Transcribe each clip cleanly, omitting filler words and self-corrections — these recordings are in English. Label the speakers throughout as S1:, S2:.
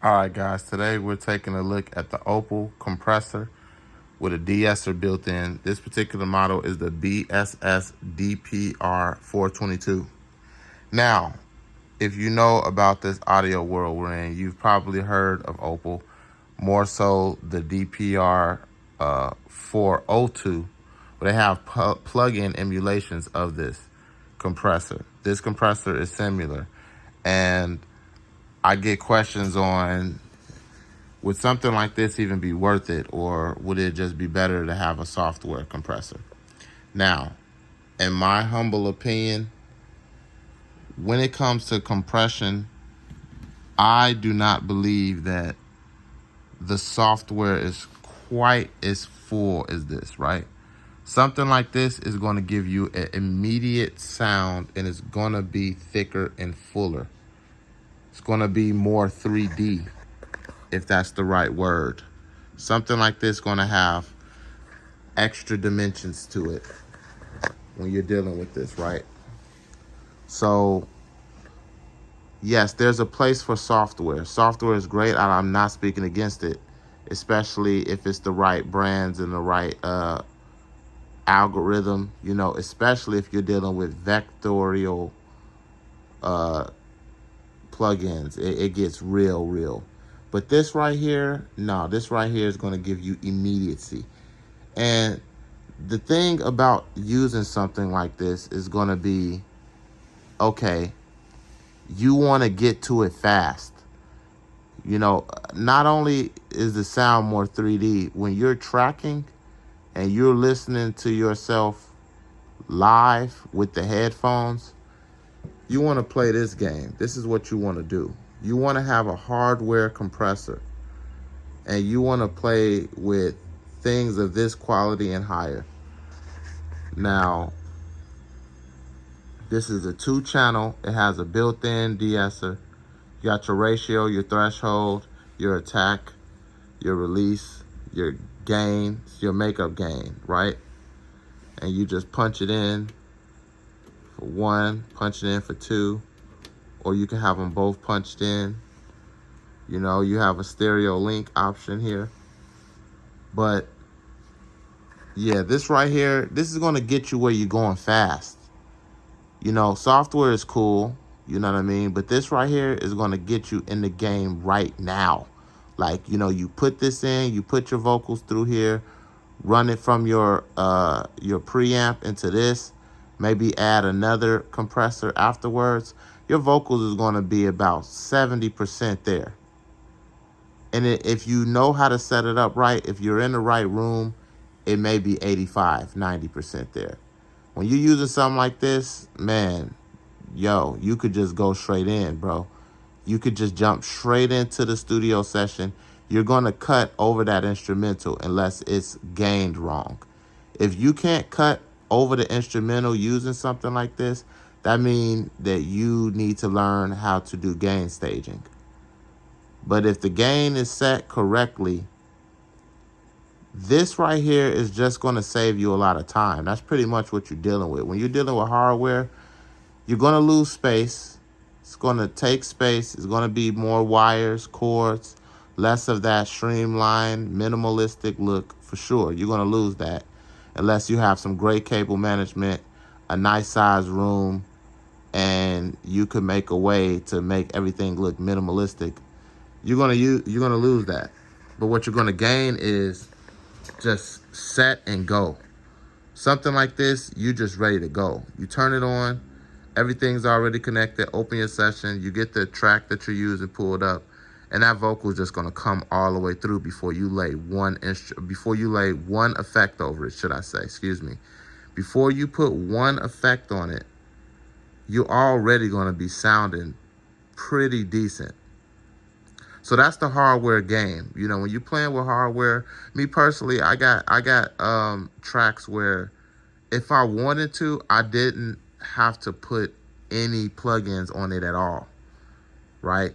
S1: All right, guys, today we're taking a look at the Opal compressor with a de-esser built in. This particular model is the BSS DPR 422. Now, if you know about this audio world we're in, you've probably heard of Opal, more so the DPR 402, where they have plug-in emulations of this compressor. This compressor is similar, and I get questions on, would something like this even be worth it, or would it just be better to have a software compressor? Now, in my humble opinion, when it comes to compression, I do not believe that the software is quite as full as this, right? Something like this is going to give you an immediate sound, and it's going to be thicker and fuller. It's going to be more 3D, if that's the right word. Something like this is going to have extra dimensions to it when you're dealing with this, right? So, yes, there's a place for software. Software is great. I'm not speaking against it, especially if it's the right brands and the right algorithm, especially if you're dealing with vectorial plugins. It gets real. But this right here, no, this right here is going to give you immediacy. And the thing about using something like this is going to be, okay, you want to get to it fast. Not only is the sound more 3D, when you're tracking and you're listening to yourself live with the headphones, you want to play this game. This is what you want to do. You want to have a hardware compressor, and you want to play with things of this quality and higher. Now, this is a 2-channel. It has a built-in de-esser. You got your ratio, your threshold, your attack, your release, your gain, your makeup gain, right? And you just punch it in for 1, punch it in for 2, or you can have them both punched in. You have a stereo link option here. But yeah, this right here, this is going to get you where you're going fast. Software is cool, you know what I mean? But this right here is going to get you in the game right now. Like, you put this in, you put your vocals through here, run it from your preamp into this, maybe add another compressor afterwards. Your vocals is going to be about 70% there. And if you know how to set it up right, if you're in the right room, it may be 85, 90% there. When you're using something like this, man, you could just go straight in, bro. You could just jump straight into the studio session. You're going to cut over that instrumental unless it's gained wrong. If you can't cut over the instrumental using something like this, that means that you need to learn how to do gain staging. But if the gain is set correctly, this right here is just going to save you a lot of time. That's pretty much what you're dealing with. When you're dealing with hardware, you're going to lose space. It's going to take space. It's going to be more wires, cords, less of that streamlined, minimalistic look for sure. You're going to lose that unless you have some great cable management, a nice size room, and you can make a way to make everything look minimalistic. You're going to lose that. But what you're going to gain is just set and go. Something like this, you just ready to go. You turn it on, everything's already connected, open your session, you get the track that you're using pulled up, and that vocal is just gonna come all the way through before you lay one effect over it, should I say, excuse me. Before you put one effect on it, you're already gonna be sounding pretty decent. So that's the hardware game. When you're playing with hardware, me personally, I got tracks where if I wanted to, I didn't have to put any plugins on it at all, right?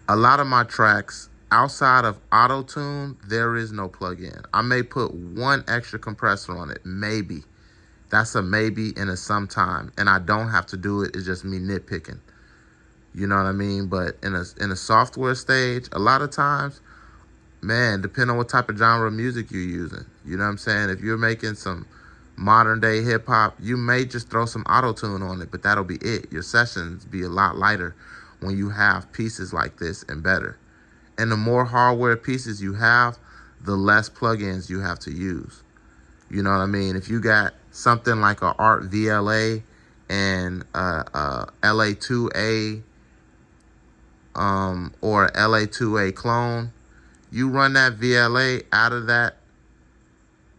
S1: A lot of my tracks, outside of auto-tune, there is no plugin. I may put one extra compressor on it, maybe. That's a maybe and a sometime, and I don't have to do it. It's just me nitpicking. You know what I mean? But in a software stage, a lot of times, man, depending on what type of genre of music you're using. You know what I'm saying? If you're making some modern day hip hop, you may just throw some auto tune on it, but that'll be it. Your sessions be a lot lighter when you have pieces like this and better. And the more hardware pieces you have, the less plugins you have to use. You know what I mean? If you got something like a Art VLA and LA2A or LA2A clone, you run that VLA out of that,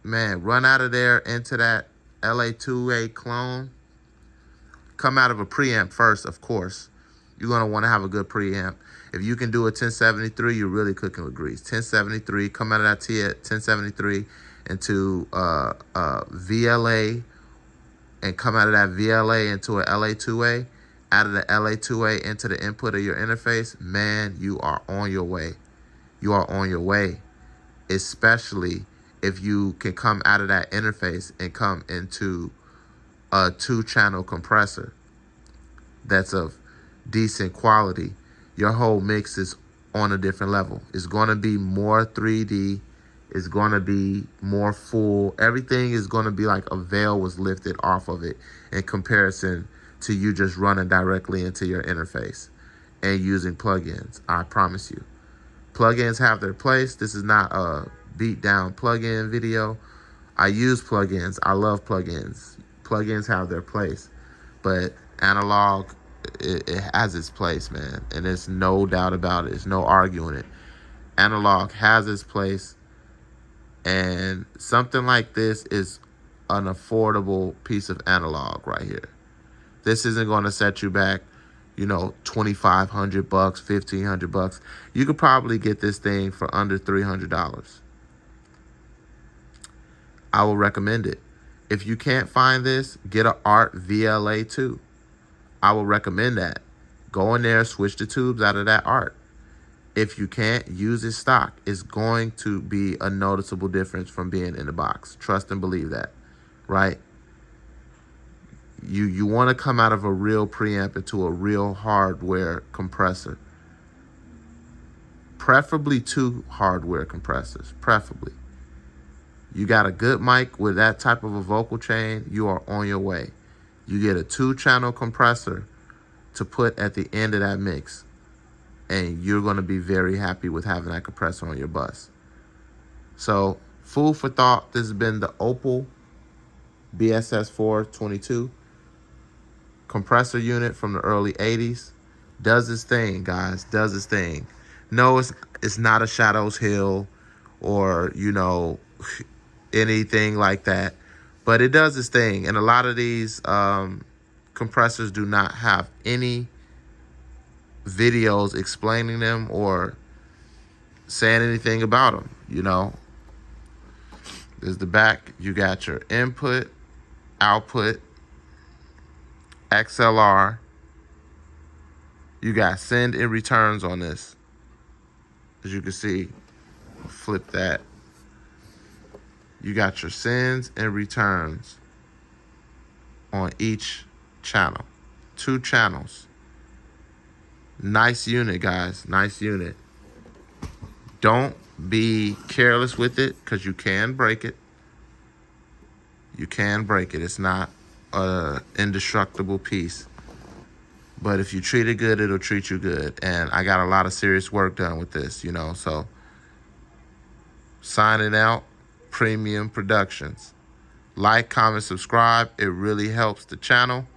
S1: man, run out of there into that LA2A clone. Come out of a preamp first, of course. You're going to want to have a good preamp. If you can do a 1073, you're really cooking with grease. 1073, come out of that T at 1073 into VLA, and come out of that VLA into a LA2A. Out of the LA2A into the input of your interface, man, you are on your way. You are on your way, especially if you can come out of that interface and come into a 2-channel compressor that's of decent quality. Your whole mix is on a different level. It's going to be more 3D. It's going to be more full. Everything is going to be like a veil was lifted off of it in comparison to you just running directly into your interface and using plugins. I promise you. Plugins have their place. This is not a beat down plugin video. I use plugins. I love plugins. Plugins have their place. But analog, it has its place, man. And there's no doubt about it. There's no arguing it. Analog has its place. And something like this is an affordable piece of analog right here. This isn't going to set you back, you know, $2,500, $1,500. You could probably get this thing for under $300. I will recommend it. If you can't find this, get an Art VLA 2. I will recommend that. Go in there, switch the tubes out of that Art. If you can't, use it stock. It's going to be a noticeable difference from being in the box. Trust and believe that, right? You want to come out of a real preamp into a real hardware compressor. Preferably 2 hardware compressors, preferably. You got a good mic with that type of a vocal chain, you are on your way. You get a 2-channel compressor to put at the end of that mix, and you're going to be very happy with having that compressor on your bus. So, food for thought. This has been the Opal BSS422 compressor unit from the early 80s. Does its thing, guys. Does its thing. No, it's not a Shadows Hill or, you know, anything like that. But it does its thing. And a lot of these compressors do not have any videos explaining them or saying anything about them, you know. There's the back. You got your input, output, XLR. You got send and returns on this. As you can see, flip that. You got your sends and returns on each channel. 2 channels. Nice unit, guys. Nice unit. Don't be careless with it, because you can break it. You can break it. It's not an indestructible piece. But if you treat it good, it'll treat you good. And I got a lot of serious work done with this, you know. So, signing out, Premium Productions. Like, comment, subscribe. It really helps the channel.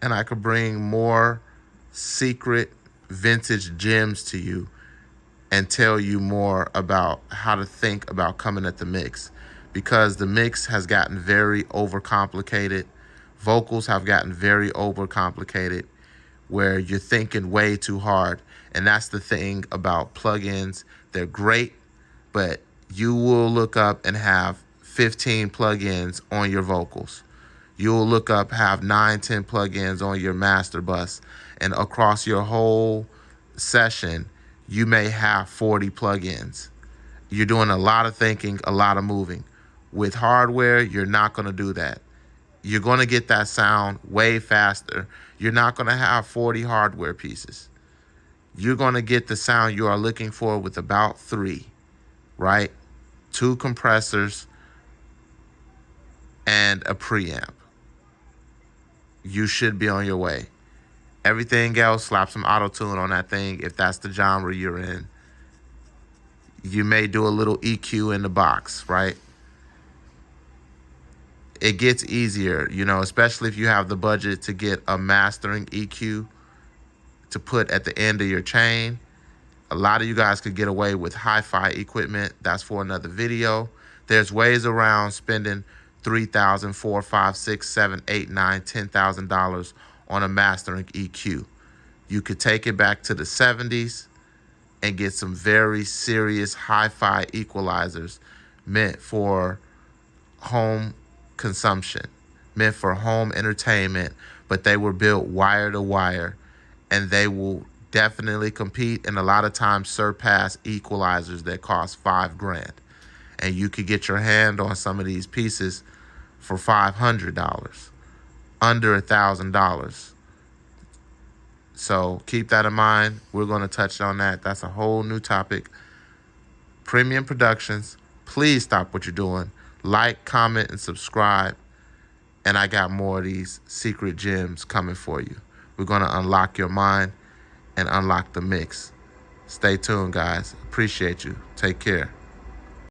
S1: And I could bring more secret vintage gems to you and tell you more about how to think about coming at the mix. Because the mix has gotten very overcomplicated. Vocals have gotten very overcomplicated, where you're thinking way too hard. And that's the thing about plugins. They're great, but you will look up and have 15 plugins on your vocals. You'll look up, have 9, 10 plugins on your master bus. And across your whole session, you may have 40 plugins. You're doing a lot of thinking, a lot of moving. With hardware, you're not going to do that. You're going to get that sound way faster. You're not going to have 40 hardware pieces. you're going to get the sound you are looking for with about 3, right? 2 compressors and a preamp. You should be on your way. Everything else, slap some auto-tune on that thing if that's the genre you're in. You may do a little EQ in the box, right? It gets easier, you know, especially if you have the budget to get a mastering EQ to put at the end of your chain. A lot of you guys could get away with hi-fi equipment. That's for another video. There's ways around spending $3,000, $4,000, $5,000, $6,000, $7,000, $8,000, $9,000, $10,000 on a mastering EQ. You could take it back to the 70s and get some very serious hi-fi equalizers meant for home consumption, meant for home entertainment, but they were built wire to wire, and they will definitely compete and a lot of times surpass equalizers that cost $5,000. And you could get your hand on some of these pieces for $500, under $1,000. So keep that in mind. We're going to touch on that. That's a whole new topic. Premium Productions, please stop what you're doing. Like, comment, and subscribe. And I got more of these secret gems coming for you. We're going to unlock your mind and unlock the mix. Stay tuned, guys. Appreciate you. Take care.